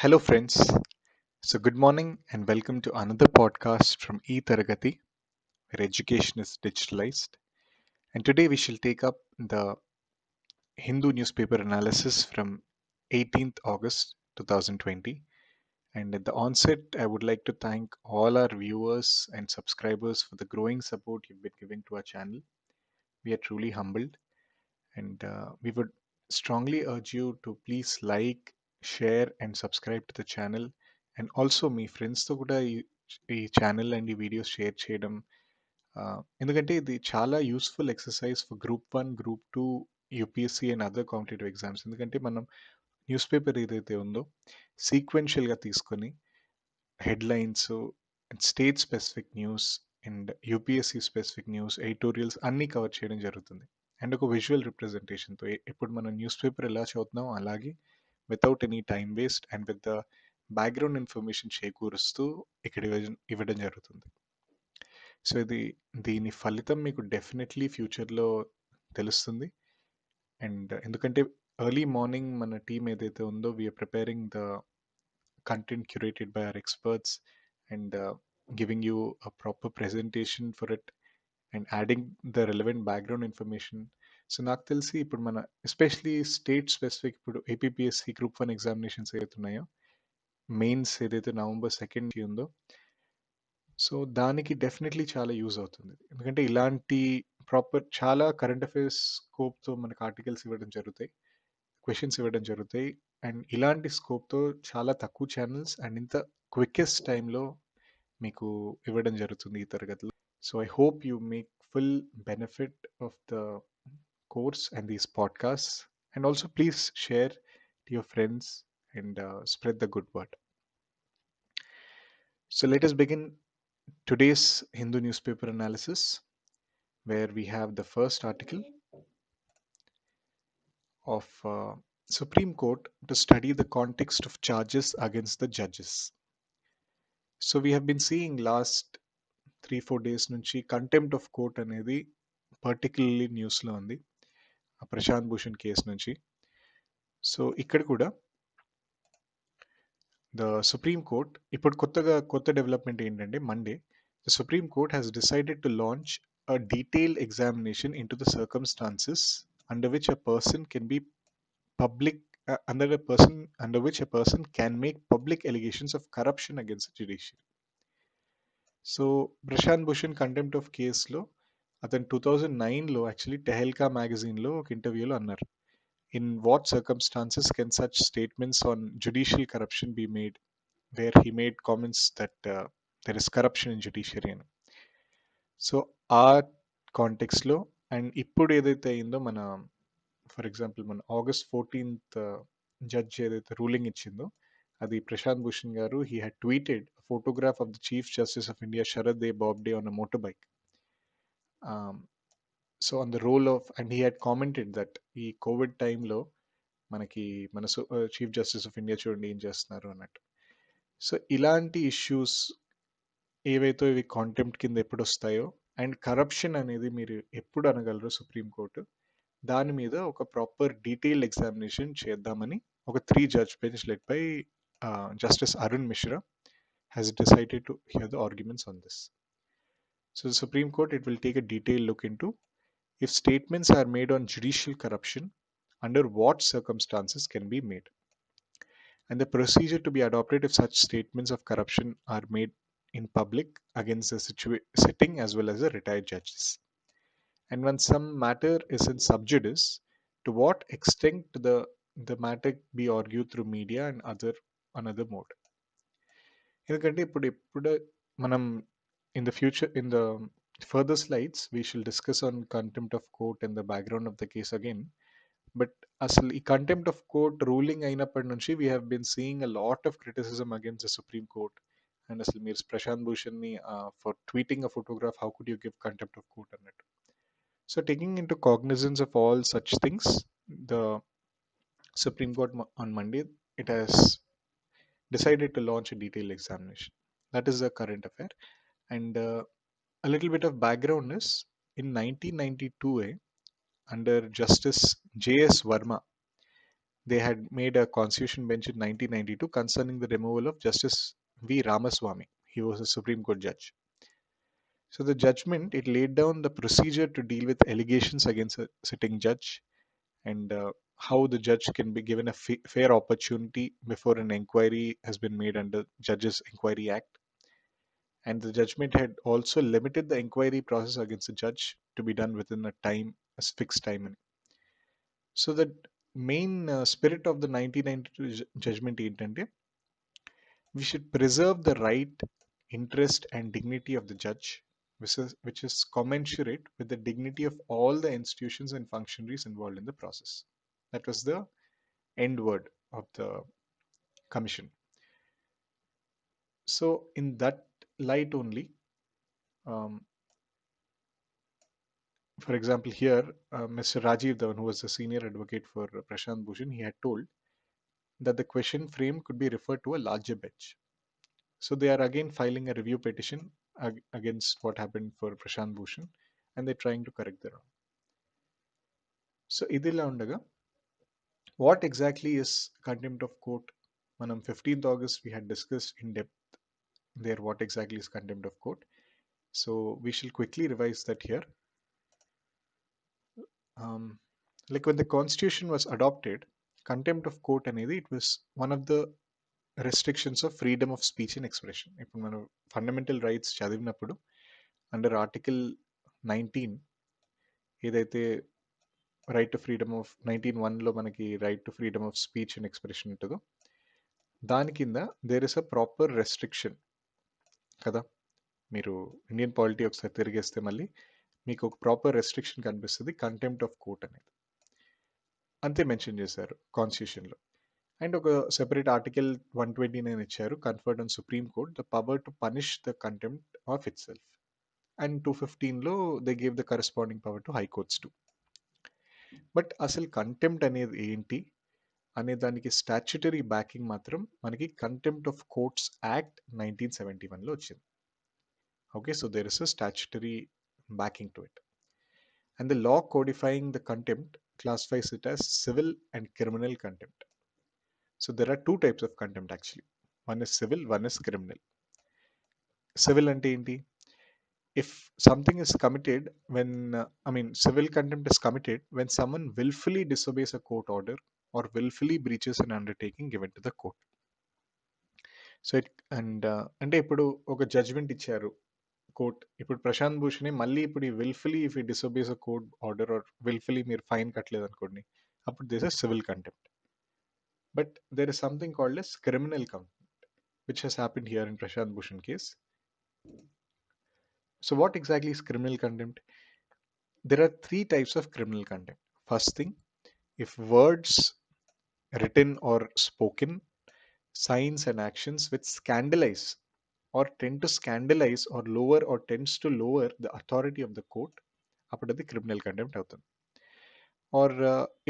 Hello, friends. So, good morning and welcome to another podcast from eTaragati, where education is digitalized. And today we shall take up the Hindu newspaper analysis from 18th August 2020. And at the onset, I would like to thank all our viewers and subscribers for the growing support you've been giving to our channel. We are truly humbled, and we would strongly urge you to please like, share, and subscribe to the channel. And also మీ ఫ్రెండ్స్తో కూడా ఈ channel and ఈ videos share చేయడం, ఎందుకంటే ఇది చాలా useful exercise for group 1, group 2, UPSC and other competitive exams. ఎందుకంటే మనం న్యూస్ పేపర్ ఏదైతే ఉందో సీక్వెన్షియల్గా తీసుకొని headlines, state specific news and UPSC specific news, editorials అన్నీ కవర్ చేయడం జరుగుతుంది. అండ్ ఒక విజువల్ రిప్రజెంటేషన్తో ఇప్పుడు మనం న్యూస్ పేపర్ ఎలా చదువుతున్నాం అలాగే without any time waste and with the background information చేకూరుస్తూ ఇక్కడ ఇవ్వడం జరుగుతుంది. సో దీని ఫలితం మీకు డెఫినెట్లీ ఫ్యూచర్లో తెలుస్తుంది. అండ్ ఎందుకంటే ఎర్లీ మార్నింగ్ మన టీం ఏదైతే ఉందో we are preparing the content curated by our experts and giving you a proper presentation for it and adding the relevant background information. So నాకు తెలిసి ఇప్పుడు మన ఎస్పెషలీ స్టేట్ స్పెసిఫిక్ ఇప్పుడు ఏపీపీఎస్సీ గ్రూప్ 1 ఎగ్జామినేషన్స్ ఏదైతే ఉన్నాయో, మెయిన్స్ ఏదైతే November 2 ఉందో, so దానికి డెఫినెట్లీ చాలా యూజ్ అవుతుంది. ఎందుకంటే ఇలాంటి ప్రాపర్ చాలా కరెంట్ అఫైర్స్ స్కోప్తో మనకు ఆర్టికల్స్ ఇవ్వడం జరుగుతాయి, క్వశ్చన్స్ ఇవ్వడం జరుగుతాయి. అండ్ ఇలాంటి స్కోప్తో చాలా తక్కువ ఛానల్స్ అండ్ ఇంత క్వికెస్ట్ టైంలో మీకు ఇవ్వడం జరుగుతుంది ఈ తరగతిలో. So I hope you make full benefit of the course and these podcast and also please share to your friends and spread the good word. So let us begin today's Hindu newspaper analysis, where we have the first article of Supreme Court to study the context of charges against the judges. So we have been seeing last 3-4 days నుంచి contempt of court అనేది particularly న్యూస్లో ఉంది, Prashanth Bhushan case నుంచి. So ఇక్కడ కూడా the supreme court ఇప్పుడు కొత్త development ఏంటంటే, Monday the supreme court has decided to launch a detailed examination into the circumstances under which a person can be public under which a person can make public allegations of corruption against the judiciary. So Prashant Bhushan contempt of కేసులో అతను 2009లో actually Tehelka మ్యాగజైన్లో ఒక ఇంటర్వ్యూలో అన్నారు, in what circumstances can such statements on judicial corruption be made, where he made comments that there is corruption in judiciary అని. So ఆ కాంటెక్స్లో అండ్ ఇప్పుడు ఏదైతే అయిందో, మన ఫర్ ఎగ్జాంపుల్ మన August 14th జడ్జ్ ఏదైతే రూలింగ్ ఇచ్చిందో, అది ప్రశాంత్ భూషణ్ గారు he had tweeted photograph of the chief justice of India Sharad Bobde on a motor bike. So on the role of and he had commented that ఈ కోవిడ్ టైంలో మనకి మన chief justice of India చూడండి ఏం చేస్తున్నారు అన్నట్టు. సో ఇలాంటి ఇష్యూస్ ఏవైతే ఇవి కాంటెంప్ట్ కింద ఎప్పుడు వస్తాయో అండ్ కరప్షన్ అనేది మీరు ఎప్పుడు అనగలరు సుప్రీంకోర్టు, దాని మీద ఒక ప్రాపర్ డీటెయిల్డ్ ఎగ్జామినేషన్ చేద్దామని ఒక 3 judge bench led by Justice Arun Mishra has decided to hear the arguments on this. So the Supreme Court, it will take a detailed look into if statements are made on judicial corruption, under what circumstances can be made, and the procedure to be adopted if such statements of corruption are made in public against the sitting as well as the retired judges. And when some matter is in sub judice, to what extent the matter be argued through media and another mode. ఎందుకంటే ఇప్పుడు మనం in the future, in the further slides, we shall discuss on contempt of court and the background of the case again. But అసలు ఈ contempt of court ruling అయినప్పటి నుంచి we have been seeing a lot of criticism against the supreme court. And అసలు మీరు ప్రశాంత్ భూషణ్ని for tweeting a photograph how could you give contempt of court అన్నట్టు. So taking into cognizance of all such things, the supreme court on Monday it has decided to launch a detailed examination. That is the current affair. And a little bit of background is, in 1992, under Justice J.S. Verma, they had made a constitution bench in 1992 concerning the removal of Justice V. Ramaswamy. He was a Supreme Court judge. So the judgment, it laid down the procedure to deal with allegations against a sitting judge, and how the judge can be given a fair opportunity before an inquiry has been made under Judges Inquiry Act. And the judgment had also limited the inquiry process against the judge to be done within a fixed time. So the main spirit of the 1992 judgment ఏంటంటే, we should preserve the right, interest, and dignity of the judge, which is commensurate with the dignity of all the institutions and functionaries involved in the process. That was the end word of the commission. So, in that light only, um, for example, here, Mr. Rajiv Dhawan, who was the senior advocate for Prashant Bhushan, he had told that the question frame could be referred to a larger bench. So they are again filing a review petition against what happened for Prashant Bhushan, and they're trying to correct the wrong. So idila undaga, what exactly is contempt of court? Manam 15th August we had discussed in depth there what exactly is contempt of court. So we shall quickly revise that here. Um, like when the constitution was adopted, contempt of court అనేది, it was one of the restrictions of freedom of speech and expression. ఇప్పుడు మనం fundamental rights చదివినప్పుడు under article 19 ఏదైతే right to freedom of 19(1)లో మనకి right to freedom of speech and expression ఉంటుందో దాని కింద there is a proper restriction కదా. మీరు ఇండియన్ పాలిటీ ఒకసారి తిరిగేస్తే మళ్ళీ మీకు ఒక ప్రాపర్ రెస్ట్రిక్షన్ కనిపిస్తుంది, కంటెంప్ట్ ఆఫ్ కోర్ట్ అనేది అంతే మెన్షన్ చేశారు కాన్స్టిట్యూషన్లో. అండ్ ఒక సెపరేట్ ఆర్టికల్ 129 ఇచ్చారు, conferred on supreme court the power to punish the contempt of itself. And 215లో they gave the corresponding power to high courts too. But అసలు contempt అనేది ఏంటి అనే దానికి స్టాచ్యుటరీ బ్యాకింగ్ మాత్రం మనకి కంటెంప్ట్ ఆఫ్ కోర్ట్స్ యాక్ట్ 1971లో వచ్చింది. Okay, so there is a statutory backing to it. And the law codifying the contempt classifies it as civil and criminal contempt. So there are two types of contempt actually. One is civil, one is criminal. Civil ante enti? If something is committed when, civil contempt is committed when someone willfully disobeys a court order or willfully breaches an undertaking given to the court. So it and అంటే ఇప్పుడు ఒక judgement ఇచ్చారు court, ఇప్పుడు ప్రశాంత్ భూషణ్ మళ్ళీ ఇప్పుడు ఈ wilfully if he disobeys a court order or wilfully మీరు fine కట్టలేదు అనుకోండి, అప్పుడు this is civil contempt. But there is something called as criminal contempt which has happened here in Prashant Bhushan case. So what exactly is criminal contempt? There are three types of criminal contempt. First thing, if words written or spoken, signs and actions which scandalize or tend to scandalize or lower or tends to lower the authority of the court, అప్పుడు అది criminal contempt అవుతుంది. Or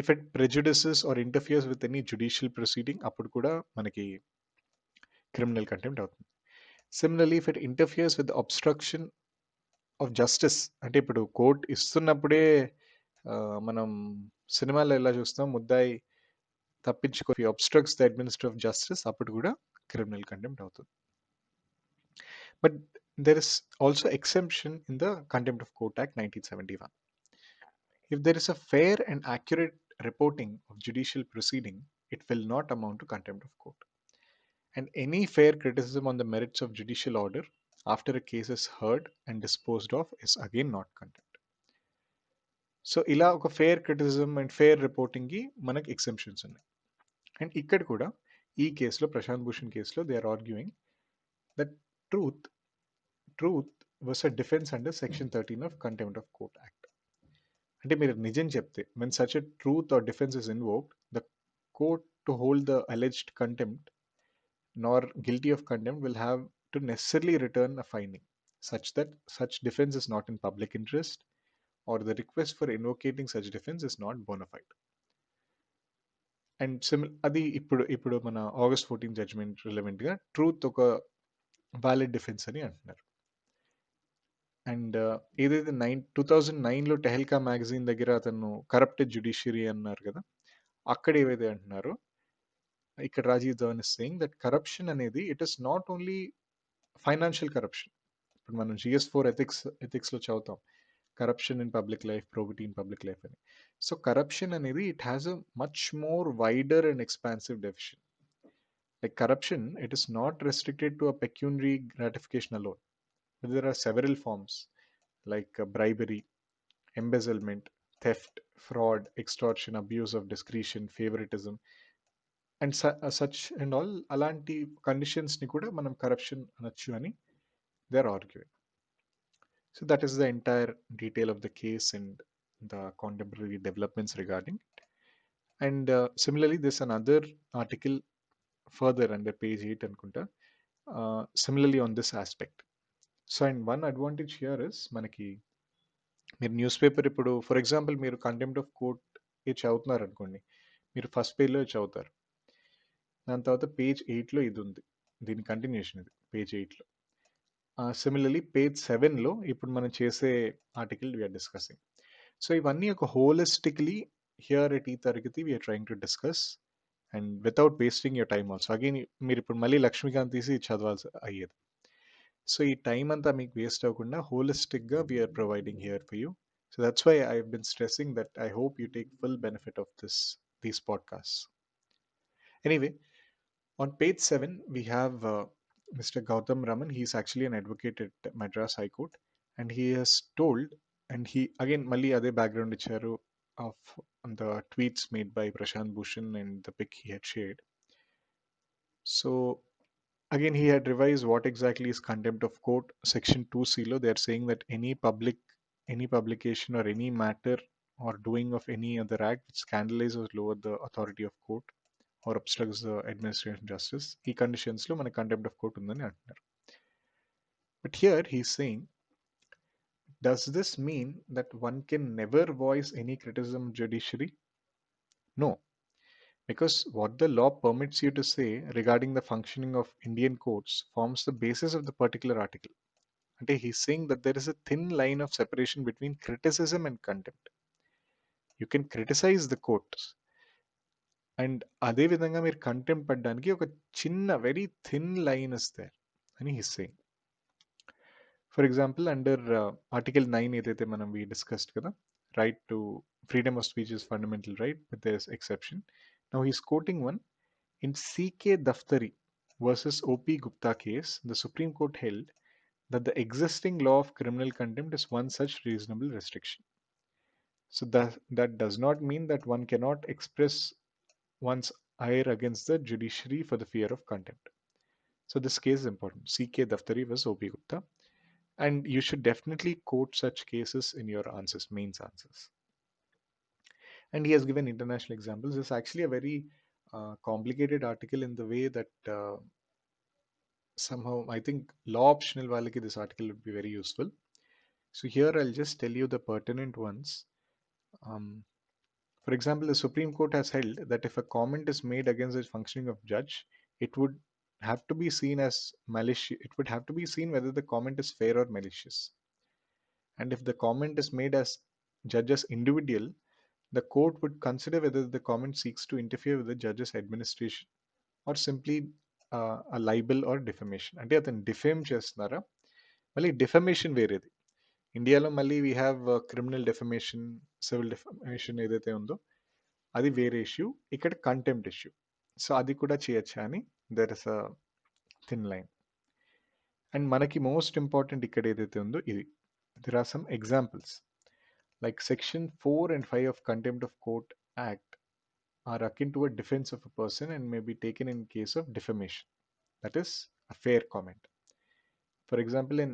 if it prejudices or interferes with any judicial proceeding, అప్పుడు కూడా మనకి criminal contempt అవుతుంది. Similarly if it interferes with obstruction of justice, అంటే ఇప్పుడు court ఇస్తున్నప్పుడే మనం సినిమాలో ఎలా చూస్తాం, ముద్దాయి తప్పించుకో obstructs the administration of justice, అప్పుడు కూడా క్రిమినల్ కంటెంప్ట్ అవుతుంది. But there is also exemption in the Contempt of Court Act 1971. If there is a fair and accurate reporting of judicial proceeding, it will not amount to contempt of court. And any fair criticism on the merits of judicial order after a case is heard and disposed of is again not contempt. So ఇలా ఒక fair criticism and fair రిపోర్టింగ్కి మనకి ఎక్సెంప్షన్స్ ఉన్నాయి. And ఇక్కడ కూడా ఈ కేసులో ప్రశాంత్ భూషణ్ కేసులో they are arguing that truth was a defense under section 13 of Contempt of Court Act. అంటే మీరు నిజం చెప్తే when such a truth or defense is invoked, the court to hold the alleged contempt nor guilty of contempt will have to necessarily return a finding such that such defense is not in public interest or the request for invocating such defense is not bona fide. And అది ఇప్పుడు మన August 14 judgement రిలవెంట్గా truth ఒక valid defence అని అంటున్నారు. And ఏదైతే 2009లో Tehelka magazine దగ్గర అతను corrupted judiciary అన్నారు కదా, అక్కడ ఏవైతే అంటున్నారో ఇక్కడ Rajeev Dhavan is saying that corruption అనేది it is not only financial corruption. ఇప్పుడు మనం GS4 ఎథిక్స్లో చదువుతాం corruption in public life, probity in public life అని. సో కరప్షన్ అనేది it has a much more wider and expansive definition. Like corruption, it is not restricted to a pecuniary gratification alone. There are several forms like bribery, embezzlement, theft, fraud, extortion, abuse of discretion, favoritism, and such and all. అలాంటి కండిషన్స్ని కూడా మనం corruption అనొచ్చు అని they are arguing. So that is the entire detail of the case and the contemporary developments regarding it. And similarly, there's another article further under page 8 అనుకుంటా, similarly on this aspect. So and one advantage here is మనకి మీరు news paper ఇప్పుడు for example మీరు contempt of court ఇది చదువుతున్నారు అనుకోండి, మీరు first పేజ్లో చదువుతారు, దాని తర్వాత పేజ్ 8లో ఇది ఉంది, దీని కంటిన్యూషన్ ఇది పేజ్ 8లో. సిమిలర్లీ పేజ్ 7లో ఇప్పుడు మనం చేసే ఆర్టికల్ వీఆర్ డిస్కసింగ్. సో ఇవన్నీ ఒక హోలిస్టిక్లీ హియర్ ఎట్ ఈ తరగతి we are trying to discuss and without wasting your time also. Again మీరు ఇప్పుడు మళ్ళీ లక్ష్మీకాంత్ తీసి చదవాల్సి అయ్యేది. సో ఈ టైం అంతా మీకు వేస్ట్ అవ్వకుండా హోలిస్టిక్గా we are providing here for you. So that's why I been stressing that I hope you take full benefit of these podcast. Anyway, on page 7, we have Mr. Gautam Raman. He's actually an advocate at Madras High Court, and he has told, and he again, Mali Ade background icharu of the tweets made by Prashant Bhushan and the pic he had shared. So again, he had revised what exactly is contempt of court. Section 2C lo, they are saying that any publication or any matter or doing of any other act which scandalizes or lower the authority of court or obstructs the administration justice, ఈ కండిషన్స్లో మన contempt of court ఉందని అంటున్నారు. But here he's saying, does this mean that one can never voice any criticism judiciary? No, because what the law permits you to say regarding the functioning of Indian courts forms the basis of the particular article. అంటే he's saying that there is a thin line of separation between criticism and contempt. You can criticize the courts, and అదే విధంగా మీరు contempt పడడానికి ఒక చిన్న very thin line is there అని he's saying. For example under article 9 ఏదైతే మనం we discussed కదా, right to freedom of speech is fundamental right with this exception. Now he's quoting one in CK Daftari versus OP Gupta case, the Supreme Court held that the existing law of criminal contempt is one such reasonable restriction. So that does not mean that one cannot express one's ire against the judiciary for the fear of contempt. So this case is important. CK Daftari was OP Gupta. And you should definitely quote such cases in your answers, mains answers. And he has given international examples. It's actually a very complicated article in the way that somehow I think law optional valaki this article would be very useful. So here I'll just tell you the pertinent ones. Um, For example, the Supreme Court has held that if a comment is made against the functioning of judge, it would have to be seen as malicious. It would have to be seen whether the comment is fair or malicious. And if the comment is made as judge as individual, the court would consider whether the comment seeks to interfere with the judge's administration or simply a libel or defamation. అంటే అతను defame చేస్తున్నారా, మళ్ళీ defamation వేరేది. ఇండియాలో మళ్ళీ we have criminal defamation, civil defamation ఏదైతే ఉందో అది వేరే ఇష్యూ, ఇక్కడ కంటెంప్ట్ ఇష్యూ. సో అది కూడా చేయొచ్చా అని there is a thin line. And మనకి మోస్ట్ ఇంపార్టెంట్ ఇక్కడ ఏదైతే ఉందో ఇది, there are some examples like section 4 and 5 of contempt of court act are akin to a defense of a person and may be taken in case of defamation, that is a fair comment. For example, in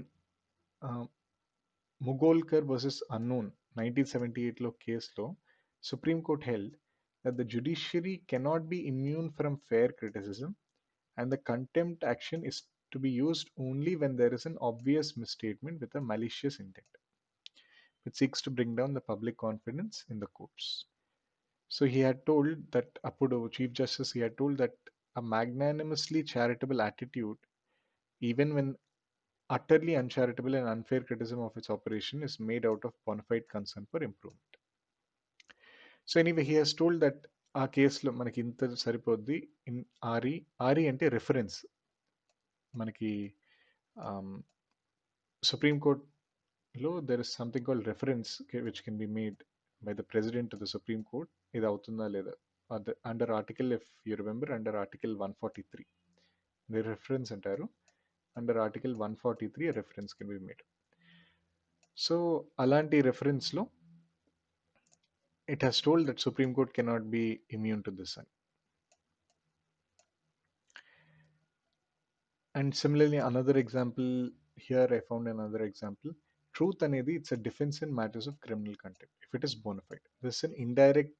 Mugolkar versus Unknown 1978 లో కేసులో supreme court held that the judiciary cannot be immune from fair criticism and the contempt action is to be used only when there is an obvious misstatement with a malicious intent which seeks to bring down the public confidence in the courts. So he had told that Appudu Chief Justice, he had told that a magnanimously charitable attitude, even when utterly uncharitable and unfair criticism of its operation, is made out of bona fide concern for improvement. So anyway, he has told that ఆ కేసులో మనకి ఇంత సరిపోద్ది. In RE, RE అంటే reference. మనకి supreme కోర్ట్‌లో there is something called reference which can be made by the president to the supreme court. ఇది అవుతుందా లేదా? Under article, if you remember, under article 143 the reference అంటారు. Under article 143 reference can be made. So అలాంటి రెఫరెన్స్‌లో it has told that Supreme Court cannot be immune to this. And similarly, another example here, I found another example. Truth anedi, it's a defense in matters of criminal contempt if it is bona fide. This is an indirect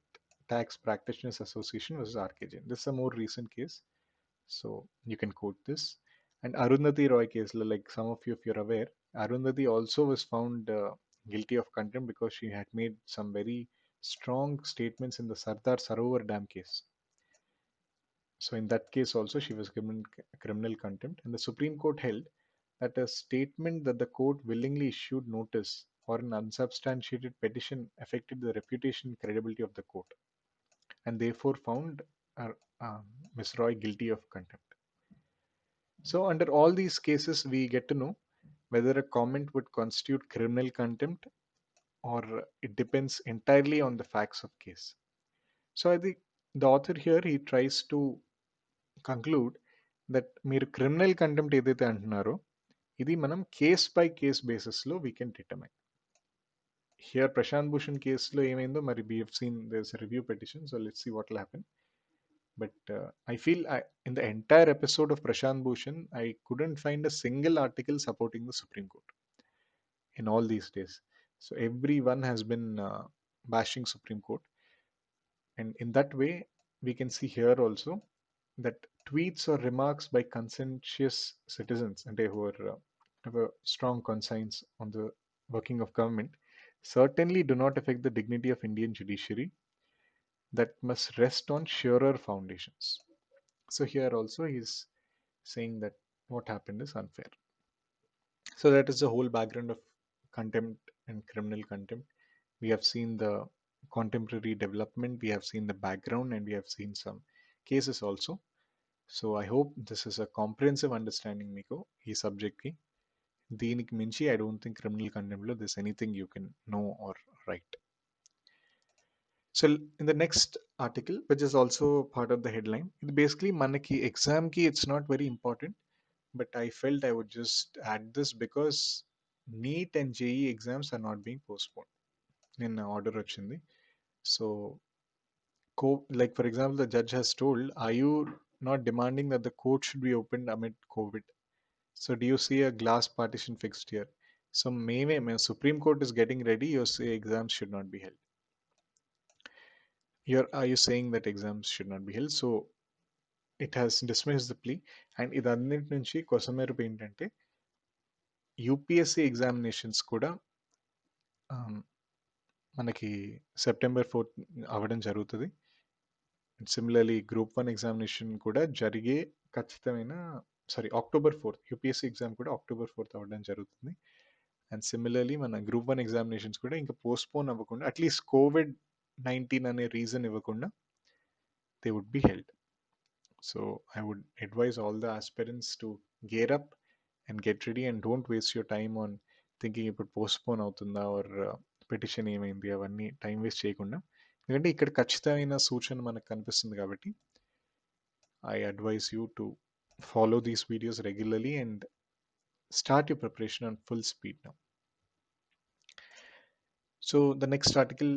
tax practitioners association versus RKJ. This is a more recent case, so you can quote this. And Arundhati Roy case, like some of you, if you're aware, Arundhati also was found guilty of contempt because she had made some very strong statements in the Sardar Sarovar Dam case. So in that case also she was given criminal contempt, and the Supreme Court held that a statement that the court willingly issued notice or an unsubstantiated petition affected the reputation and credibility of the court, and therefore found uh, Ms. Roy guilty of contempt. So under all these cases, we get to know whether a comment would constitute criminal contempt or it depends entirely on the facts of case. So I think the author here, he tries to conclude that మీరు criminal contempt ఏదైతే అంటున్నారో ఇది మనం case by case బేసిస్లో we can determine. Here Prashant Bhushan కేసులో ఏమైందో మరి we have seen there's review petition, so let's see what will happen. But I feel in the entire episode of Prashant Bhushan, I couldn't find a single article supporting the Supreme Court in all these days. So everyone has been bashing Supreme Court, and in that way we can see here also that tweets or remarks by conscientious citizens and who are, have a strong conscience on the working of government certainly do not affect the dignity of Indian judiciary that must rest on surer foundations. So here also he is saying that what happened is unfair. So that is the whole background of contempt and criminal contempt. We have seen the contemporary development, we have seen the background, and we have seen some cases also. So I hope this is a comprehensive understanding మీకు ఈ సబ్జెక్ట్కి. దీనికి మించి I don't think criminal కంటెంప్ట్లో this anything you can know or write. So in the next article which is also part of the headline, ఇది basically మనకి ఎగ్జామ్కి it's not very important, but I felt I would just add this because NEET and JEE exams are not being postpone. నిన్న order వచ్చింది. So like for example, the judge has told, are you not demanding that the court should be opened amid COVID? So do you see a glass partition fixed here? So maybe when Supreme Court is getting ready, you say exams should not be held. Are you saying that exams should not be held? So it has dismissed the plea. And ఇదన్నిటి నుంచి కొసమెరుపు ఏంటంటే UPSC examinations కూడా మనకి September 4th అవ్వడం జరుగుతుంది. And similarly group 1 examination కూడా జరిగే ఖచ్చితమైన October 4th UPSC exam కూడా అక్టోబర్ 4th అవ్వడం జరుగుతుంది. అండ్ సిమిలర్లీ మన గ్రూప్ 1 ఎగ్జామినేషన్స్ కూడా ఇంకా పోస్ట్పోన్ అవ్వకుండా, అట్లీస్ట్ COVID-19 అనే రీజన్ ఇవ్వకుండా they would be held. So I would advise all the aspirants to gear up and get ready and don't waste your time on thinking ఇప్పుడు postpone అవుతుందా or petition ఏమైంది అవన్నీ time waste చేయకుండా, ఎందుకంటే ఇక్కడ ఖచ్చితమైన సూచన మనకు కనిపిస్తుంది కాబట్టి I advise you to follow these videos regularly and start your preparation on full speed now. So the next article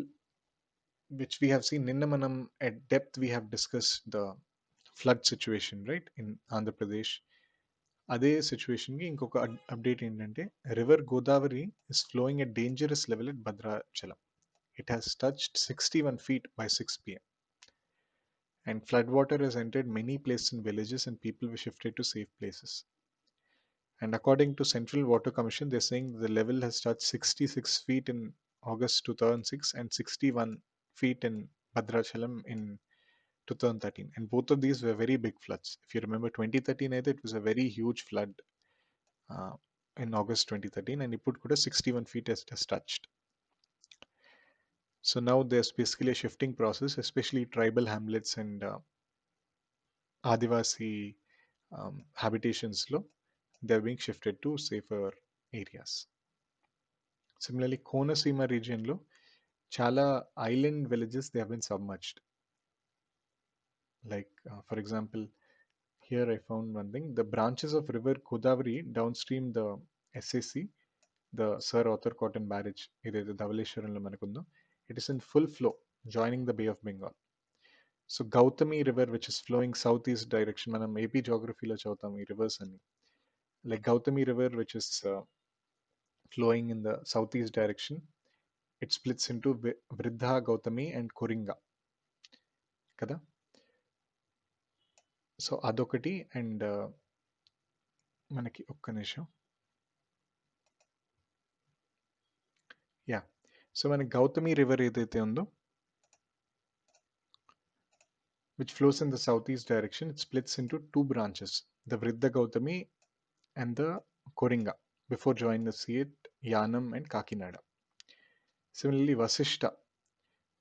which we have seen Ninna Manam at depth, we have discussed the flood situation, right, in Andhra Pradesh. అదే సిచ్యువేషన్కి ఇంకొక update ఏంటంటే river Godavari is flowing at dangerous level at Bhadrachalam. It has touched 61 feet by 6 p.m. and floodwater has entered many places in villages and people were shifted to safe places. And according to Central Water Commission, they're saying the level has touched 66 feet in August 2006 and 61 feet in Bhadrachalam in 2013. And both of these were very big floods. If you remember 2013, it was a very huge flood uh, in August 2013, and Iput kuda 61 feet has touched. So now there's basically a shifting process, especially tribal hamlets and Adivasi habitations low, they're being shifted to safer areas. Similarly, Konaseema region lo chala island villages they have been submerged. Like for example, here I found one thing: the branches of river Godavari downstream the SAC, the Sir Arthur Cotton Barrage, ఏదైతే ధవళేశ్వరంలో మనకుందో, it is in full flow, joining the Bay of Bengal. So Gautami River, which is flowing southeast direction, మనం AP geographyలో చదువుతాం ఈ rivers అన్ని. Like Gautami River, which is flowing in the southeast direction, it splits into Vridha Gautami and Koringa కదా. So అదొకటి. And మనకి ఒక్క నిమిషం. Yeah, so మనకి గౌతమి రివర్ ఏదైతే ఉందో, which flows in the southeast direction, it splits into two branches, the Vridda Gautami and the Koringa, before joining the sea at Yanam and Kakinada. Similarly,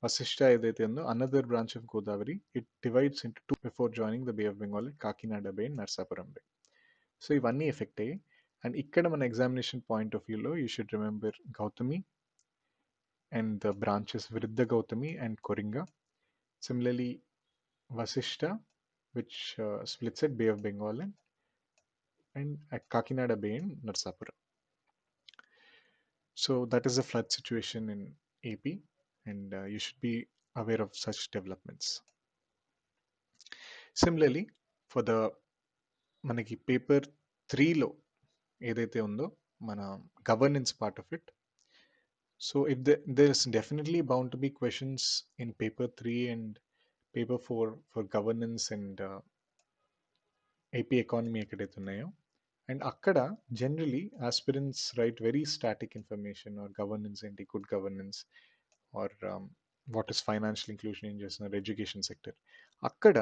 Vasishta ఏదైతే ఉందో, another branch of Godavari, it divides into two before joining the Bay of Bengal at Kakinada Bay and Narsapuram Bay. So ఇవన్నీ effect అయ్యాయి. And ఇక్కడ మన examination point of వ్యూలో you should remember Gautami and the branches Vridda Gautami and Koringa. Similarly, Vasishta, which splits at Bay of Bengal and at Kakinada Bay in Narsapura. So that is the flood situation in AP, and you should be aware of such developments. Similarly, for the మనకి paper 3లో ఏదైతే ఉందో మన governance part of it, so if there's definitely bound to be questions in paper 3 and paper 4 for governance and AP economy ఎక్కడైతే ఉన్నాయో, and అక్కడ generally aspirants write very static information or governance ఏంటి, good governance or what is financial inclusion ఏం చేస్తున్నారు, education sector. అక్కడ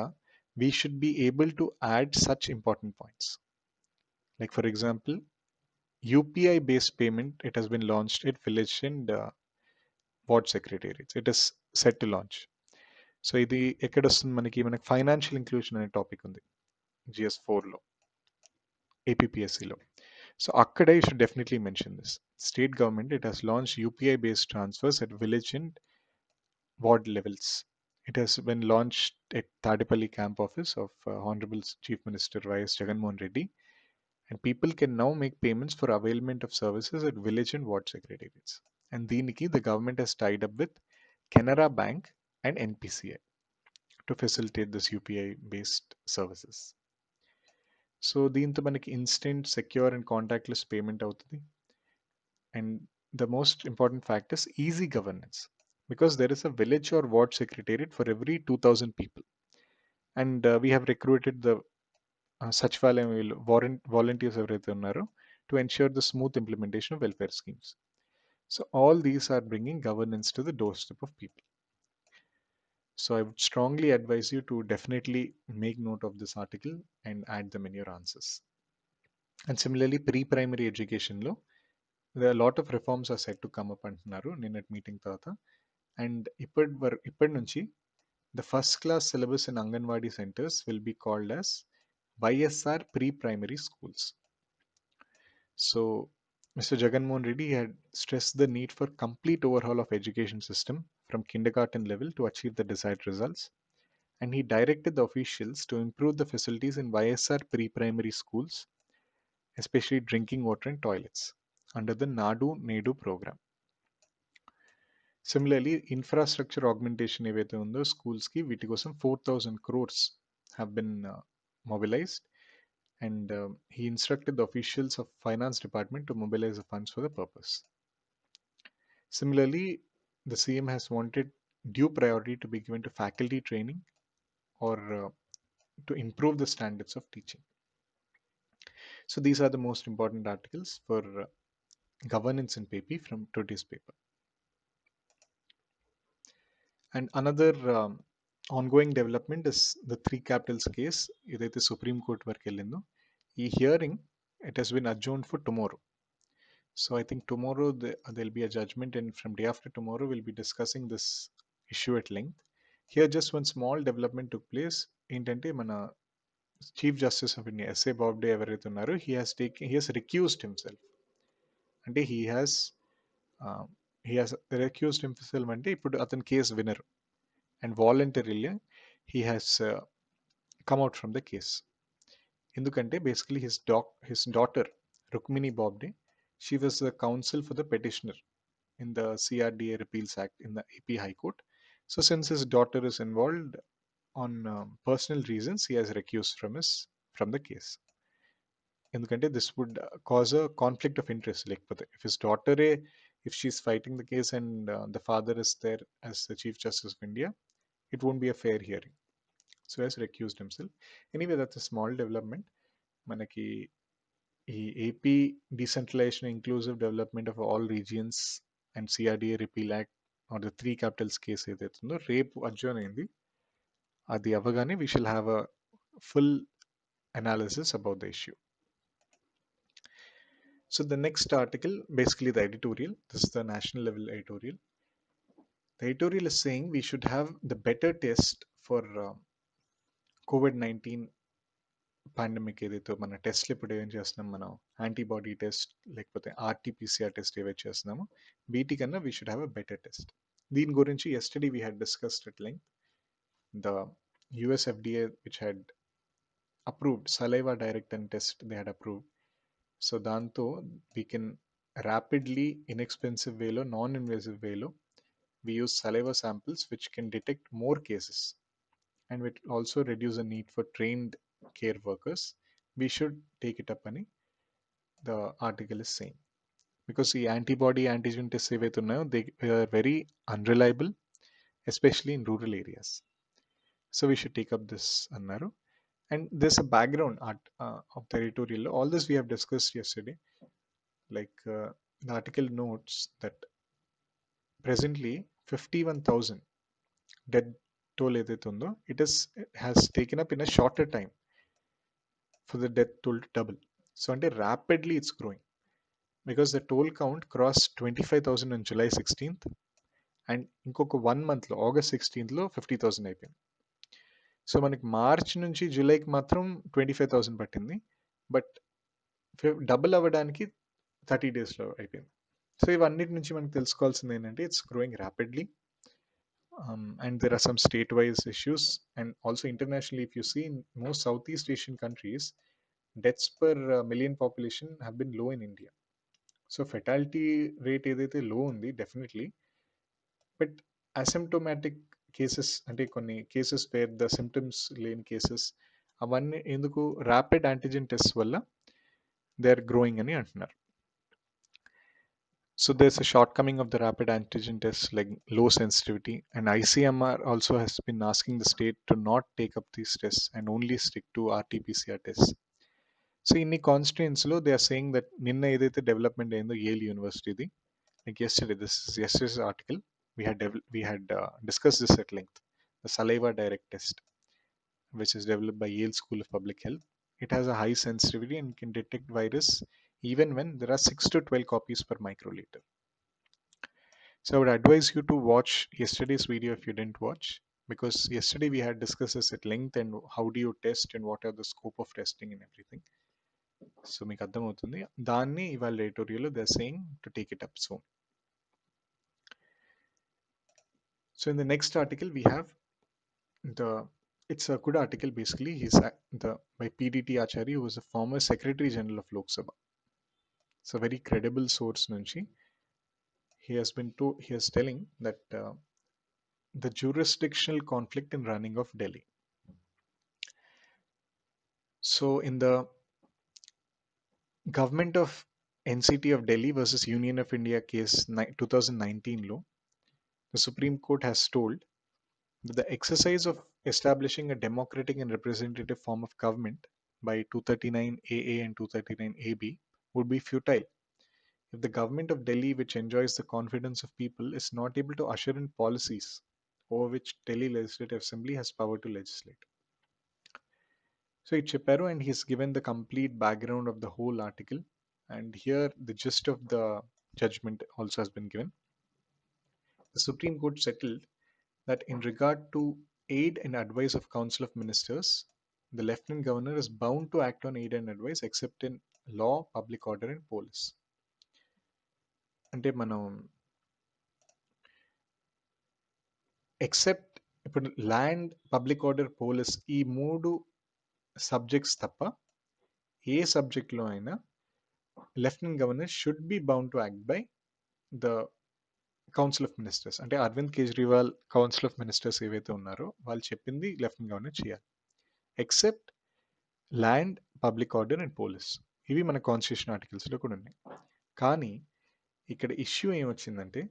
we should be able to add such important points. Like for example, UPI based payment, it has been launched at village and ward secretariats. It is set to launch. So ఇది ఎక్కడ వస్తుంది, మనకి financial inclusion అనే topic ఉంది GS4లో, APPSCలో. So అక్కడ you should definitely mention this. State government, it has launched UPI based transfers at village and ward levels. It has been launched at Tadipalli camp office of Honorable Chief Minister YS Jaganmohan Reddy, and people can now make payments for availment of services at village and ward secretariats. And దీనికి the government has tied up with Canara Bank and NPCI to facilitate this UPI based services. So దీంతో మనకి instant, secure and contactless payment అవుతుంది. And the most important fact is easy governance, because there is a village or ward secretariat for every 2000 people. And we have recruited the Sachivalayam volunteers ఎవరైతే ఉన్నారో to ensure the smooth implementation of welfare schemes. So all these are bringing governance to the doorstep of people. So I would strongly advise you to definitely make note of this article and add them in your answers. And similarly, pre-primary education lo, there are a lot of reforms are set to come up antunaru నిన్నటి meeting తర్వాత. And ఇప్పటి నుంచి the first class syllabus in Anganwadi centers will be called as YSR pre-primary schools. So Mr. Jaganmohan Reddy had stressed the need for complete overhaul of education system from kindergarten level to achieve the desired results. And he directed the officials to improve the facilities in YSR pre-primary schools, especially drinking water and toilets, under the Nadu Nedu program. Similarly, infrastructure augmentation ఏవైతే ఉందో స్కూల్స్కి, వీటి కోసం 4,000 crores have been mobilized, and he instructed the officials of finance department to mobilize the funds for the purpose. Similarly, the CM has wanted due priority to be given to faculty training or to improve the standards of teaching. So these are the most important articles for governance in PP from today's paper. And another ongoing development is the three capitals case. Idaithe Supreme Court వరకు వెళ్ళిందో, ఈ hearing, it has been adjourned for tomorrow. So I think tomorrow there'll be a judgment, and from day after tomorrow we'll be discussing this issue at length. Here, just one small development took place. ఏంటంటే మన chief justice of India SA Bobde ఎవరైతే ఉన్నారో he has recused himself. అంటే he has recused himself అంటే ఇప్పుడు అతని కేసు వినరు, and voluntarily he has come out from the case. ఎందుకంటే basically his daughter Rukmini Bobde, she was the counsel for the petitioner in the CRDA Repeals Act in the AP High Court. So, since his daughter is involved on personal reasons, he has recused from the case. ఎందుకంటే this would cause a conflict of interest. లేకపోతే if his డాటరే, if she's fighting the case and the father is there as the Chief Justice of India, it won't be a fair hearing. So he has recused himself. Anyway, that's a small development. మనకి ఈ AP decentralization inclusive development of all regions and CRDA repeal act or the 3 capitals case ఏదైతుందో రేపు adjourn అయింది. అది అవ్వగానే we shall have a full analysis about the issue. So the next article, basically the editorial, this is the national level editorial. The editorial is saying we should have the better test for COVID-19 pandemic. ఏదైతే మన టెస్ట్లు ఇప్పుడు ఏం చేస్తున్నాం, మనం antibody test లేకపోతే RTPCR test ఏవైతే చేస్తున్నామో వీటికన్నా we should have a better test. దీని గురించి yesterday we had discussed at length. The US FDA which had approved saliva direct and test, they had approved. So దాంతో వీ కెన్ ర్యాపిడ్లీ ఇన్ఎక్స్పెన్సివ్ వేలో, non invasive వేలో we use saliva samples which can detect more cases and will also reduce the need for trained care workers. We should take it up ani the article is saying, because the antibody antigen tests ఏవైతే ఉన్నాయో they are very unreliable, especially in rural areas. So we should take up this అన్నారు. And there's a background of the editorial. All this we have discussed yesterday. Like the article notes that presently 51,000 dead toll ఏదైతే ఉందో it has taken up in a shorter time for the death toll to double. So అంటే rapidly it's growing because the toll count crossed 25,000 on July 16th and ఇంకొక 1 monthలో August 16th 50,000 అయిపోయింది. So మనకి March నుంచి జూలైకి మాత్రం 25,000 పట్టింది, but double అవ్వడానికి 30 డేస్లో అయిపోయింది. సో ఇవన్నిటి నుంచి మనకు తెలుసుకోవాల్సింది ఏంటంటే it's growing rapidly. And there are some state-wise issues, and also internationally, if you see in most Southeast Asian countries, deaths per million population have been low in India. So fatality rate ఏదైతే low ఉంది definitely, but asymptomatic cases అంటే కొన్ని cases where the symptoms లేని cases అవన్నీ ఎందుకు rapid antigen tests వల్ల they are growing అని అంటున్నారు. So there's a shortcoming of the rapid antigen tests like low sensitivity, and ICMR also has been asking the state to not take up these tests and only stick to RT-PCR tests. So in the constraints lo they are saying that ninna edaithe development ayindho Yale University, like yesterday, this is yesterday's article, we had discussed this at length. The saliva direct test, which is developed by Yale School of Public Health, it has a high sensitivity and can detect virus even when there are 6 to 12 copies per microliter. So I would advise you to watch yesterday's video if you didn't watch, because yesterday we had discussed this at length and how do you test and what are the scope of testing and everything. So మీకు అర్థమవుతుంది. దాన్ని ఇవాళ ఎడిటోరియల్లో they are saying to take it up soon. So in the next article we have it's a good article basically. He's by PDT Acharya, who was a former Secretary General of Lok Sabha. It's a very credible source nunchi. He has telling that the jurisdictional conflict in running of Delhi. So in the Government of NCT of Delhi versus Union of India case 2019 law, the Supreme Court has told that the exercise of establishing a democratic and representative form of government by 239AA and 239AB would be futile if the government of Delhi, which enjoys the confidence of people, is not able to usher in policies over which Delhi Legislative Assembly has power to legislate. So it's Chipero, and he's given the complete background of the whole article. And here the gist of the judgment also has been given. The Supreme Court settled that in regard to aid and advice of Council of Ministers, the Lieutenant Governor is bound to act on aid and advice except in law, public order and police. అంటే మనం except ఇప్పుడు land, public order, police ఈ 3 subjects తప్ప ఏ సబ్జెక్ట్లో అయినా lieutenant governor should be bound to act by the council of ministers. అంటే Arvind Kejriwal council of ministers ఏవైతే ఉన్నారో వాళ్ళు చెప్పింది లెఫ్టినెంట్ గవర్నర్ చేయాలి, except land, public order and police. ఇవి మన కాన్స్టిట్యూషన్ ఆర్టికల్స్లో కూడా ఉన్నాయి. కానీ ఇక్కడ ఇష్యూ ఏమొచ్చిందంటే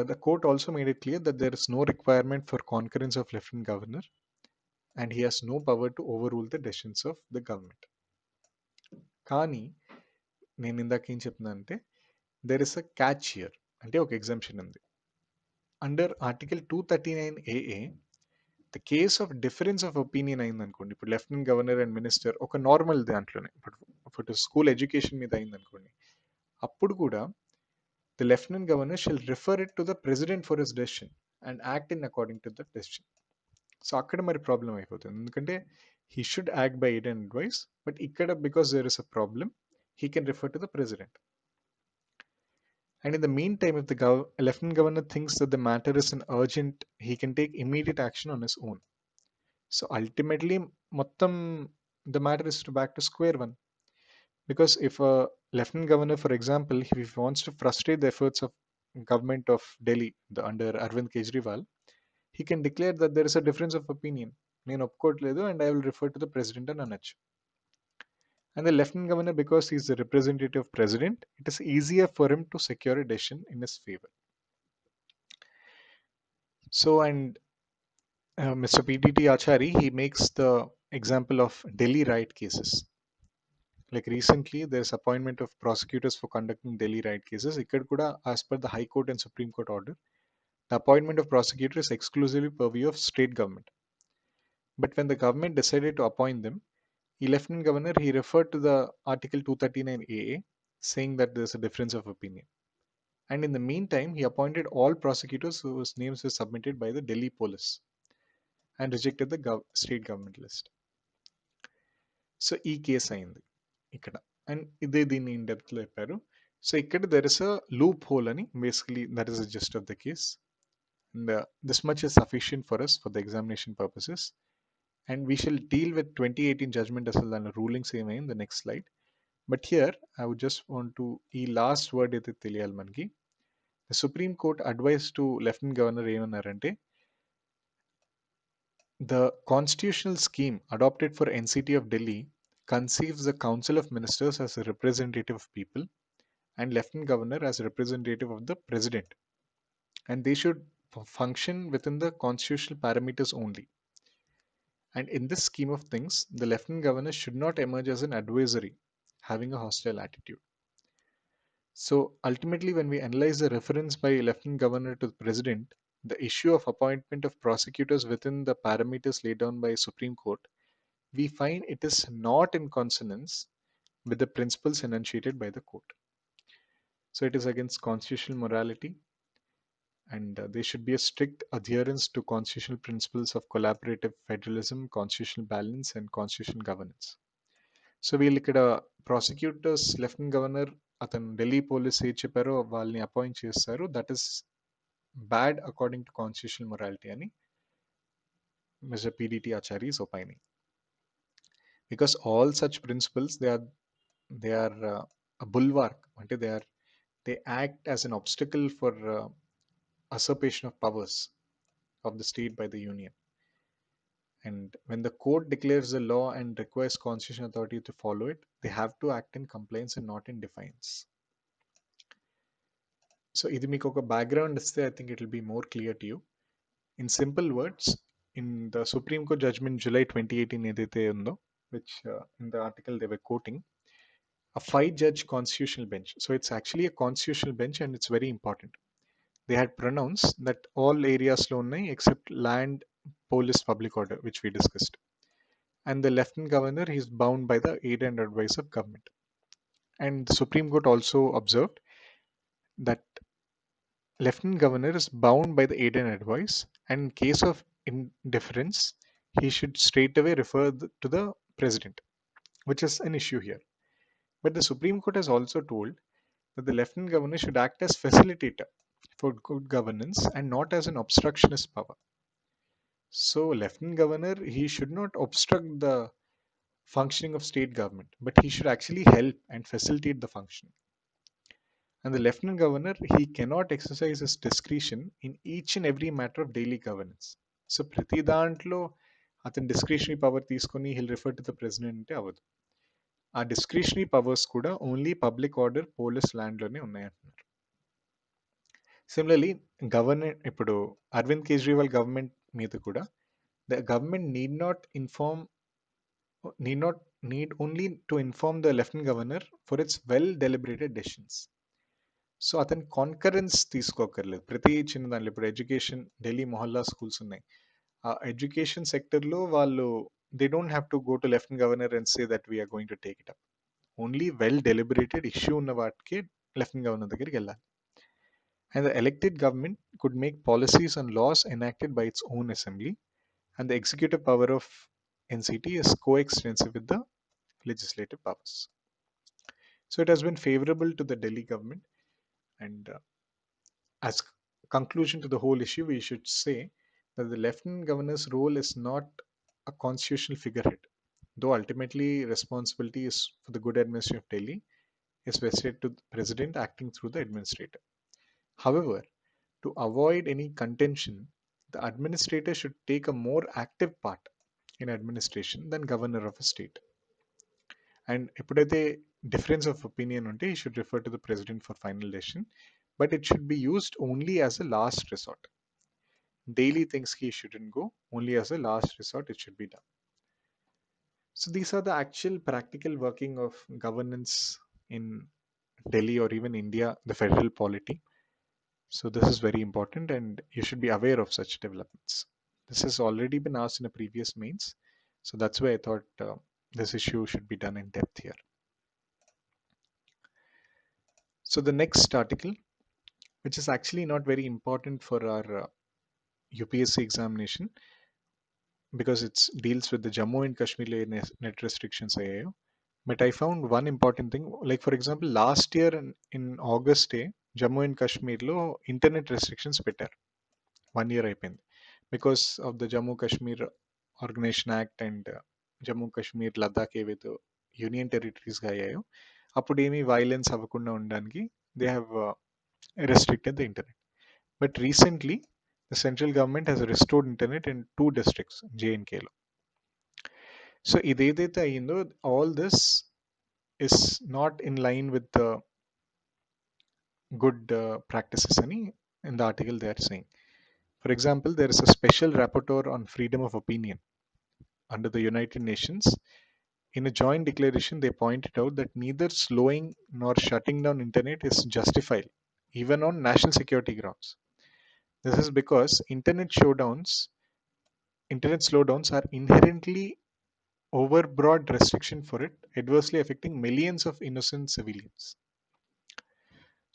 the court also made it clear that there is no requirement for concurrence of lieutenant governor and he has no power to overrule the decisions of the government. కానీ నేను ఇందాక ఏం చెప్తున్నానంటే there is a catch here, అంటే ఒక exemption ఉంది. Under article 239AA the case of difference of opinion అయిందనుకోండి, ఇప్పుడు లెఫ్టినెంట్ గవర్నర్ అండ్ మినిస్టర్ ఒక నార్మల్ దాంట్లోనే ఇప్పుడు స్కూల్ ఎడ్యుకేషన్ మీద అయిందనుకోండి, అప్పుడు కూడా the lieutenant governor shall refer it to the president for his decision and act in according to the decision. So అక్కడ మరి ప్రాబ్లం అయిపోతుంది, ఎందుకంటే he should act by aid and advice, but ఇక్కడ because there is a problem he can refer to the president. And in the meantime, if the Lieutenant Governor thinks that the matter is an urgent, he can take immediate action on his own. So ultimately, mottam the matter is back to square one. Because if a Lieutenant Governor, for example, if he wants to frustrate the efforts of government of Delhi under Arvind Kejriwal, he can declare that there is a difference of opinion. నేను ఒప్పుకోవట్లేదు and I will refer to the president అని అనొచ్చు. And the Lieutenant Governor, because he is the representative president, it is easier for him to secure a decision in his favor. So, and Mr. PDT Achari, he makes the example of Delhi riot cases. Like recently, there's appointment of prosecutors for conducting Delhi riot cases. Ikkada kuda, as per the High Court and Supreme Court order, the appointment of prosecutor is exclusively purview of state government. But when the government decided to appoint them, the Lieutenant Governor, he referred to the Article 239AA, saying that there's a difference of opinion. And in the meantime, he appointed all prosecutors whose names were submitted by the Delhi police and rejected the state government list. So, ఈ case అయింది ఇక్కడ, and ఇదే దీన్ని in డెప్త్లో చెప్పారు. So ఇక్కడ there is a loophole అని, basically that is the gist of the case. And this much is sufficient for us for the examination purposes. And we shall deal with 2018 judgement అసలు దాని rulings ఏమైంది the next slide. But here I would just want to ఈ last word అయితే తెలియాలి మనకి. The supreme Court advice to lieutenant governor ఏమన్నారంటే, the constitutional scheme adopted for NCT of Delhi conceives the Council of Ministers as a representative of people and Lieutenant Governor as a representative of the President. And they should function within the constitutional parameters only. And in this scheme of things, the Lieutenant Governor should not emerge as an adversary, having a hostile attitude. So ultimately, when we analyze the reference by Lieutenant Governor to the President, the issue of appointment of prosecutors within the parameters laid down by Supreme Court, we find it is not in consonance with the principles enunciated by the court. So it is against constitutional morality, and there should be a strict adherence to constitutional principles of collaborative federalism, constitutional balance, and constitutional governance. So వీళ్ళు ఇక్కడ prosecutors lieutenant governor అతను Delhi police ఏ చెప్పారో వాళ్ళని appoint చేస్తారు, that is bad according to constitutional morality అని mister PDT Achari is opining. Because all such principles, they are a bulwark, అంటే they act as an obstacle for usurpation of powers of the state by the union. And when the court declares the law and requires constitutional authority to follow it, they have to act in compliance and not in defiance. So ఇది మీకు ఒక background ఇస్తే I think it will be more clear to you. In simple words, in the Supreme Court judgment July 2018 ఏదైతే ఉందో, which in the article they were quoting, a 5-judge constitutional bench. So it's actually a constitutional bench and it's very important. They had pronounced that all areas lo unnai except land, police, public order, which we discussed. and the lieutenant governor is bound by the aid and advice of government. And the Supreme Court also observed that lieutenant governor is bound by the aid and advice, and in case of indifference, he should straightaway refer to the president, which is an issue here. But the Supreme Court has also told that the lieutenant governor should act as facilitator for good governance and not as an obstructionist power. So, lieutenant governor, he should not obstruct the functioning of state government, but he should actually help and facilitate the function. And the lieutenant governor, he cannot exercise his discretion in each and every matter of daily governance. So ప్రతి దాంట్లో అతని discretionary power తీసుకొని he'll refer to the president అంటే అవ్వదు. ఆ discretionary powers కూడా only public order police ల్యాండ్లోనే ఉన్నాయంటున్నారు. సిమిలర్లీ గవర్నమెంట్ ఇప్పుడు అరవింద్ కేజ్రీవాల్ గవర్నమెంట్ మీద కూడా the government need only to inform the lieutenant governor for its well deliberated decisions. So అతని కాన్కరెన్స్ తీసుకోకర్లేదు ప్రతి చిన్న దాంట్లో. ఇప్పుడు ఎడ్యుకేషన్, ఢిల్లీ మొహల్లా స్కూల్స్ ఉన్నాయి. ఆ ఎడ్యుకేషన్ సెక్టర్లో వాళ్ళు they don't have to go to lieutenant governor and say that we're going to take it up. Only well deliberated issue ఉన్న వాటికి లెఫ్టినెంట్ గవర్నర్ దగ్గరికి వెళ్ళాలి. And the elected government could make policies and laws enacted by its own assembly, and the executive power of NCT is coextensive with the legislative powers. So it has been favorable to the Delhi government. And as conclusion to the whole issue, we should say that the lieutenant governor's role is not a constitutional figurehead, though ultimately responsibility is for the good administration of Delhi is vested to the president acting through the administrator. However, to avoid any contention, the administrator should take a more active part in administration than governor of a state. And ఎప్పుడైతే difference of opinion ఉంటే he should refer to the president for final decision, but it should be used only as a last resort. Daily things he shouldn't go, only as a last resort it should be done. So these are the actual practical working of governance in Delhi or even India, the federal polity. So this is very important and you should be aware of such developments. This has already been asked in a previous mains, so that's why I thought this issue should be done in depth here. So the next article, which is actually not very important for our UPSC examination because it deals with the Jammu and Kashmir net restrictions. But I found one important thing, like for example, last year in August, Jammu and Kashmir lo internet restrictions better. 1 year అయిపోయింది because of the Jammu Kashmir Organization Act and Jammu Kashmir Ladakh ఏవైతే union టెరిటరీస్గా అయ్యాయో అప్పుడు ఏమీ violence అవ్వకుండా ఉండడానికి they have restricted the internet. But recently, the central government has restored internet in 2 districts, J&K lo. So ఇదేదైతే అయ్యిందో, all this is not in line with the good practices అని in the article they are saying. For example, there is a special rapporteur on freedom of opinion under the United Nations. In a joint declaration, they pointed out that neither slowing nor shutting down internet is justified, even on national security grounds. This is because internet slowdowns are inherently overbroad restriction for it, adversely affecting millions of innocent civilians.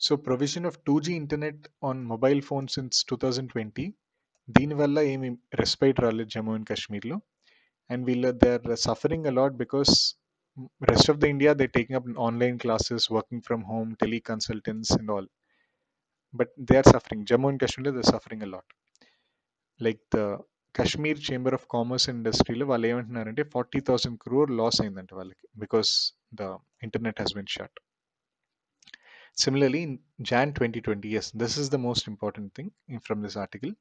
So provision of 2G internet on mobile phones since 2020, దీనివల్ల ఏమి respite రాలేదు Jammu and కాశ్మీర్లో, and they are suffering a lot because rest of the India they're taking up online classes, working from home, teleconsultants and all, but they are suffering. Jammu and Kashmir they're suffering a lot. Like the Kashmir Chamber of Commerce and Industry లో వాళ్ళు ఏమంటున్నారంటే 40,000 crore loss అయిందంట వాళ్ళకి because the internet has been shut. Similarly, in Jan 2020, yes, this is the most important thing from this article.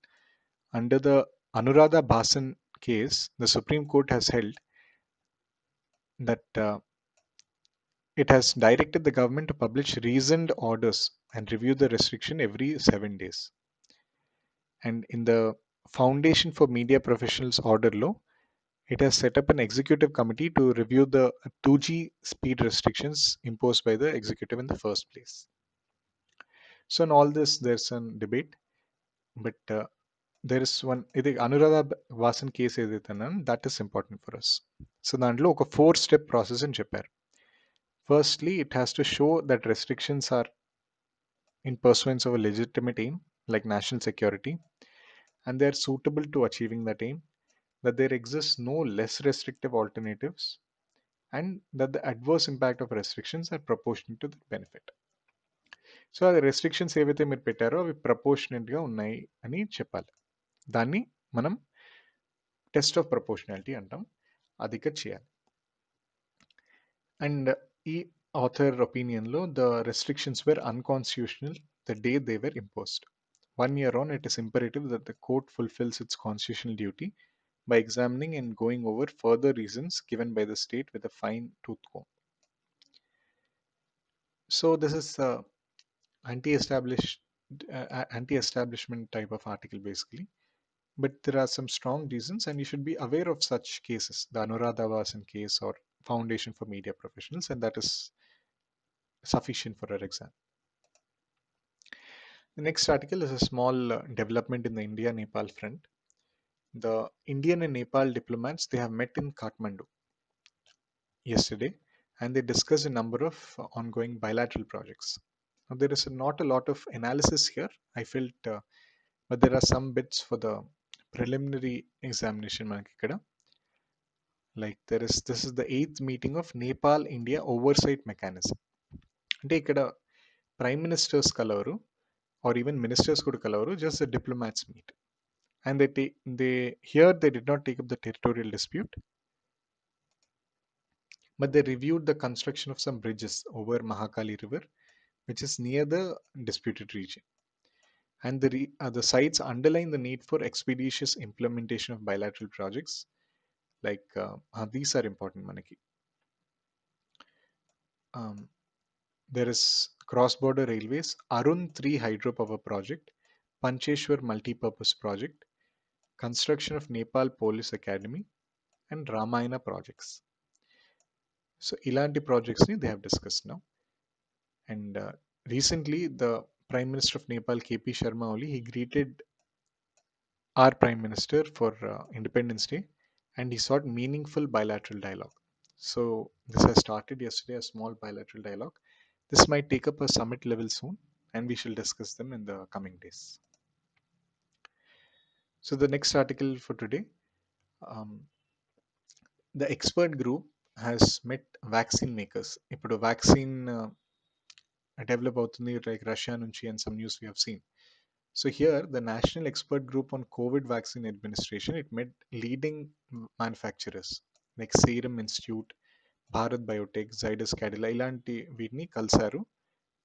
Under the Anuradha Bhasan case, the Supreme Court has held that it has directed the government to publish reasoned orders and review the restriction every 7 days. And in the Foundation for Media Professionals order law, it has set up an executive committee to review the 2G speed restrictions imposed by the executive in the first place. So in all this, there's some debate, but there is one, Anuradha Vasan case that is important for us. So దాంట్లో ఒక 4-step process అని చెప్పారు. Firstly it has to show that restrictions are in pursuance of a legitimate aim like national security, and they are suitable to achieving that aim, that there exists no less restrictive alternatives, and that the adverse impact of restrictions are proportional to the benefit. So అది restrictions ఏవైతే మీరు పెట్టారో అవి ప్రపోర్షనేట్గా ఉన్నాయి అని చెప్పాలి. దాన్ని మనం టెస్ట్ ఆఫ్ ప్రపోర్షనాలిటీ అంటాం. అది ఇక్కడ చేయాలి. అండ్ ఈ author opinionలో the restrictions were unconstitutional the day they were imposed. 1 year on, it is imperative that the court fulfills its constitutional duty by examining and going over further reasons given by the state with a fine tooth comb. So this is anti-established anti-establishment type of article basically, but there are some strong reasons and you should be aware of such cases, the Anuradha Vasan case or Foundation for Media Professionals, and that is sufficient for our exam. The next article is a small development in the India-Nepal front. The Indian and Nepal diplomats, they have met in Kathmandu yesterday, and they discussed a number of ongoing bilateral projects. Now, there is not a lot of analysis here, I felt, but there are some bits for the preliminary examination. మనకి ఇక్కడ like this is the 8th meeting of Nepal India oversight mechanism. అంటే ఇక్కడ prime ministers కలవరు or even ministers could kalaru, just the diplomats meet. And they did not take up the territorial dispute, but they reviewed the construction of some bridges over Mahakali River, which is near the disputed region. And the sites underline the need for expeditious implementation of bilateral projects. Like these are important, manaki. There is cross-border railways, Arun 3 hydropower project, Pancheshwar multi-purpose project, construction of Nepal Police Academy, and Ramayana projects. So ilanti projects ni they have discussed now. And recently the Prime Minister of Nepal, KP Sharma Oli, he greeted our Prime Minister for Independence Day, and he sought meaningful bilateral dialogue. So this has started yesterday, a small bilateral dialogue. This might take up a summit level soon, and we shall discuss them in the coming days. So the next article for today, um, the expert group has met vaccine makers. ఇప్పుడు vaccine develop అవుతుంది like Russia నుంచి, and some news we have seen. So here the National Expert Group on COVID Vaccine Administration, it met leading manufacturers like Serum Institute, Bharat Biotech, Zydus Cadila, ఇలాంటి వీటిని కలిసారు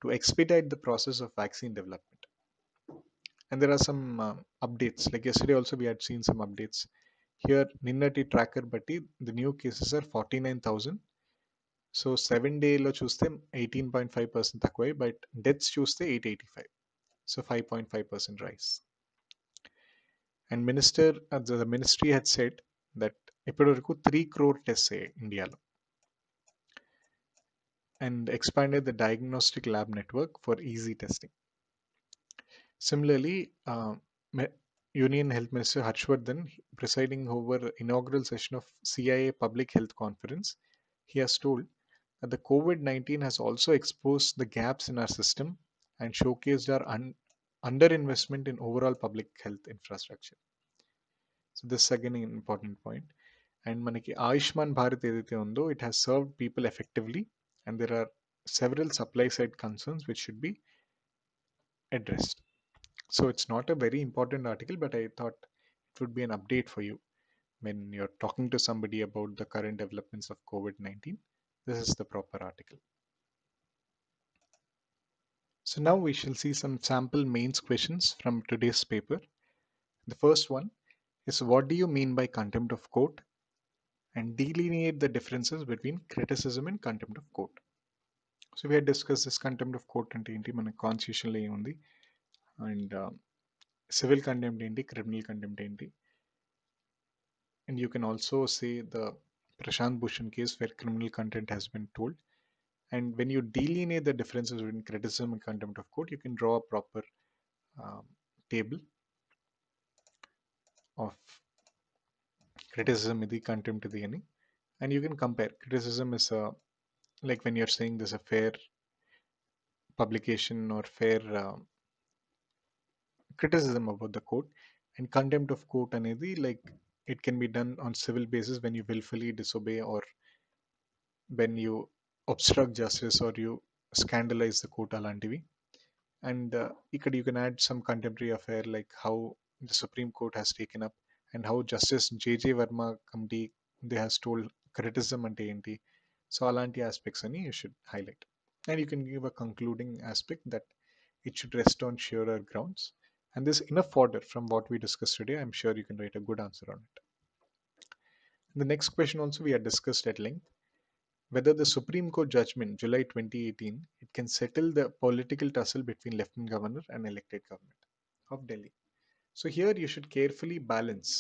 to expedite the process of vaccine development. And there are some updates, like yesterday also we had seen some updates. Here నిన్నటి tracker బట్టి the new cases are 49,000. So 7 day లో చూస్తే 18.5% తక్కువై, but deaths చూస్తే 885. So 5.5% rise. And the ministry had said that ఇప్పటివరకు 3 crore tests అయ్యాయి ఇండియాలో, and expanded the diagnostic lab network for easy testing. Similarly, Union Health Minister Harshvardhan, presiding over inaugural session of CIA Public Health Conference, he has told that the COVID-19 has also exposed the gaps in our system and showcased our underinvestment in overall public health infrastructure. So this is again an important point. And manaki Ayushman Bharat edaithe undo, it has served people effectively, and there are several supply side concerns which should be addressed. So it's not a very important article, but I thought it would be an update for you when you're talking to somebody about the current developments of COVID-19. This is the proper article. So now we shall see some sample mains questions from today's paper. The first one is, what do you mean by contempt of court? And delineate the differences between criticism and contempt of court. So we had discussed this contempt of court ante enti mana constitution lo undi, and civil contempt enti, criminal contempt enti. And you can also say the Prashant Bhushan case where criminal contempt has been told. And when you delineate the differences between criticism and contempt of court, you can draw a proper table of criticism idi, contempt idi ani, And you can compare. Criticism is like when you're saying there's a fair publication or fair criticism about the court, and contempt of court అనేది like it can be done on civil basis when you willfully disobey or when you obstruct justice or you scandalize the court అలాంటివి. And ఇక్కడ you can add some contemporary affair like how the Supreme Court has taken up and how Justice J.J. Verma committee they has told criticism అంటే ఏంటి. So అలాంటి aspects అని you should highlight. And you can give a concluding aspect that it should rest on surer grounds. And this enough fodder from what we discussed today. I'm sure you can write a good answer on it. The next question also we had discussed at length whether the Supreme Court judgment July 2018 it can settle the political tussle between Lieutenant Governor and elected government of Delhi. So here you should carefully balance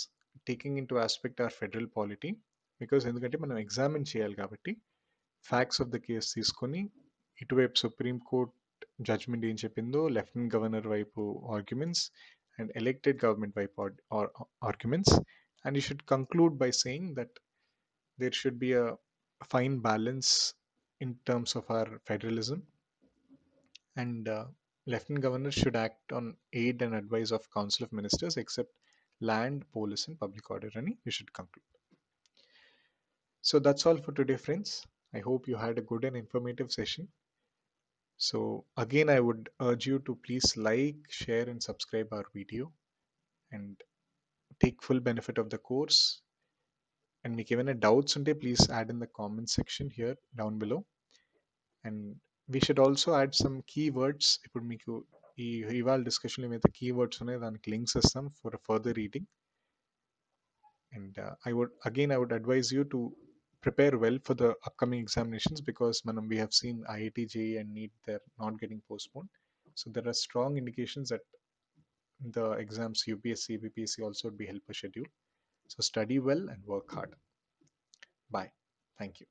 taking into aspect our federal polity because ఎందుకంటే మనం examine చేయాలి కాబట్టి facts of the case తీసుకొని ఇటువైపు supreme court judgement ఏం చెప్పిందో lieutenant governor వైపు arguments and elected government వైపు arguments and you should conclude by saying that there should be a fine balance in terms of our federalism and lieutenant governor should act on aid and advice of council of ministers except land police and public order and you should conclude. So that's all for today friends. I hope you had a good and informative session. So again I would urge you to please like, share and subscribe our video and take full benefit of the course. And మీకు ఏమైనా doubts ఉంటే please add in the comment section here down below. And we should also add some keywords. ఇప్పుడు మీకు ఈ ఇవాళ డిస్కషన్లో ఏమైతే keywords ఉన్నాయో దానికి లింక్స్ ఇస్తాం for further reading. And I would advise you to prepare well for the upcoming examinations because manam we have seen IIT JEE and NEET they're not getting postponed. So there are strong indications that the exams UPSC BPSC also would be held per schedule. So study well and work hard. Bye. Thank you.